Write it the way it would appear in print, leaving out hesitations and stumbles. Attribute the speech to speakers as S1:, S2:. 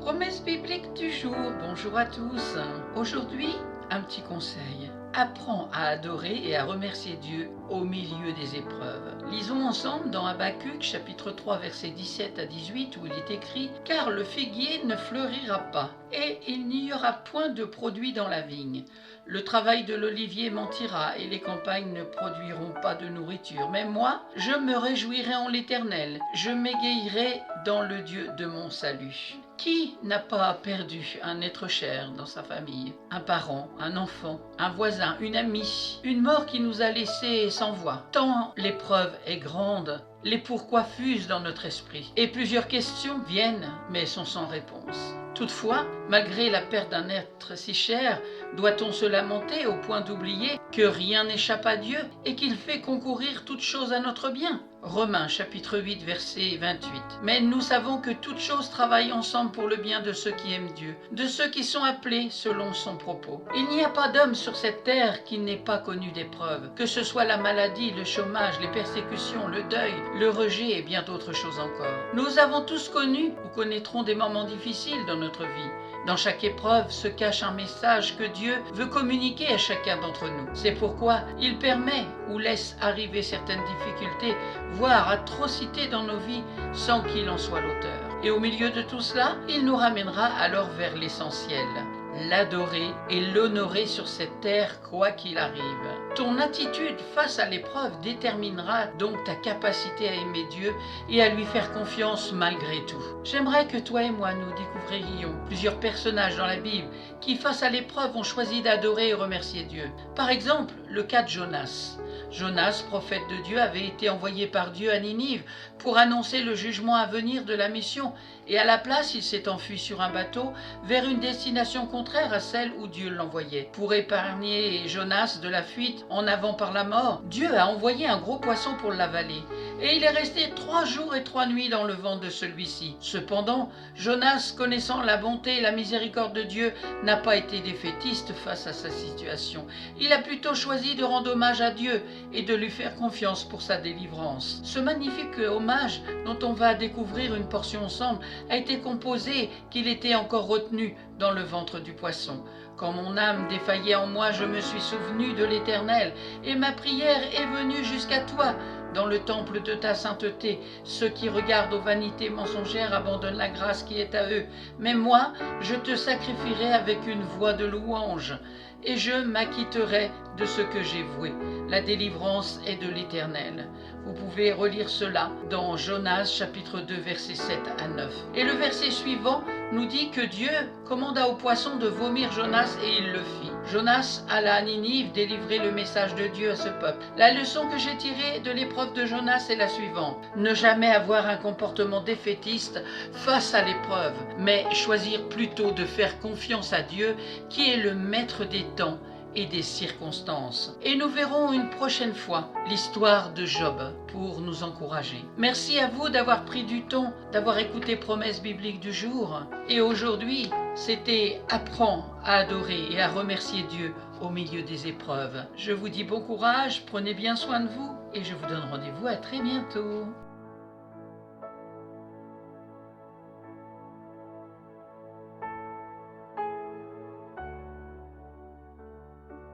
S1: Promesse biblique du jour, bonjour à tous. Aujourd'hui, un petit conseil. Apprends à adorer et à remercier Dieu au milieu des épreuves. Lisons ensemble dans Habacuc chapitre 3 versets 17 à 18 où il est écrit « Car le figuier ne fleurira pas, et il n'y aura point de produit dans la vigne. Le travail de l'olivier mentira, et les campagnes ne produiront pas de nourriture. Mais moi, je me réjouirai en l'Éternel, je m'égayerai dans le Dieu de mon salut. » Qui n'a pas perdu un être cher dans sa famille? Un parent, un enfant, un voisin, une amie, une mort qui nous a laissés sans voix. Tant l'épreuve est grande, les pourquoi fusent dans notre esprit. Et plusieurs questions viennent, mais sont sans réponse. Toutefois, malgré la perte d'un être si cher, doit-on se lamenter au point d'oublier que rien n'échappe à Dieu et qu'il fait concourir toutes choses à notre bien? Romains chapitre 8 verset 28. Mais nous savons que toutes choses travaillent ensemble pour le bien de ceux qui aiment Dieu, de ceux qui sont appelés selon son propos. Il n'y a pas d'homme sur cette terre qui n'ait pas connu d'épreuves, que ce soit la maladie, le chômage, les persécutions, le deuil, le rejet et bien d'autres choses encore. Nous avons tous connu ou connaîtrons des moments difficiles dans notre vie. Dans chaque épreuve se cache un message que Dieu veut communiquer à chacun d'entre nous. C'est pourquoi il permet ou laisse arriver certaines difficultés, voire atrocités dans nos vies, sans qu'il en soit l'auteur. Et au milieu de tout cela, il nous ramènera alors vers l'essentiel, l'adorer et l'honorer sur cette terre quoi qu'il arrive. Ton attitude face à l'épreuve déterminera donc ta capacité à aimer Dieu et à lui faire confiance malgré tout. J'aimerais que toi et moi nous découvririons plusieurs personnages dans la Bible qui face à l'épreuve ont choisi d'adorer et remercier Dieu. Par exemple, le cas de Jonas. Jonas, prophète de Dieu, avait été envoyé par Dieu à Ninive pour annoncer le jugement à venir de la mission, et à la place, il s'est enfui sur un bateau vers une destination contraire à celle où Dieu l'envoyait. Pour épargner Jonas de la fuite en avant par la mort, Dieu a envoyé un gros poisson pour l'avaler, et il est resté 3 jours et 3 nuits dans le ventre de celui-ci. Cependant, Jonas, connaissant la bonté et la miséricorde de Dieu, n'a pas été défaitiste face à sa situation. Il a plutôt choisi de rendre hommage à Dieu et de lui faire confiance pour sa délivrance. Ce magnifique hommage dont on va découvrir une portion ensemble a été composé qu'il était encore retenu dans le ventre du poisson. Quand mon âme défaillait en moi, je me suis souvenu de l'Éternel, et ma prière est venue jusqu'à toi. Dans le temple de ta sainteté, ceux qui regardent aux vanités mensongères abandonnent la grâce qui est à eux. Mais moi, je te sacrifierai avec une voix de louange, et je m'acquitterai de ce que j'ai voué. La délivrance est de l'Éternel. Vous pouvez relire cela dans Jonas chapitre 2 versets 7 à 9. Et le verset suivant nous dit que Dieu commanda au poisson de vomir Jonas et il le fit. Jonas alla à Ninive délivrer le message de Dieu à ce peuple. La leçon que j'ai tirée de l'épreuve de Jonas est la suivante. Ne jamais avoir un comportement défaitiste face à l'épreuve, mais choisir plutôt de faire confiance à Dieu qui est le maître des temps et des circonstances. Et nous verrons une prochaine fois l'histoire de Job pour nous encourager. Merci à vous d'avoir pris du temps, d'avoir écouté Promesse biblique du jour. Et aujourd'hui, c'était Apprends à adorer et à remercier Dieu au milieu des épreuves. Je vous dis bon courage, prenez bien soin de vous et je vous donne rendez-vous à très bientôt.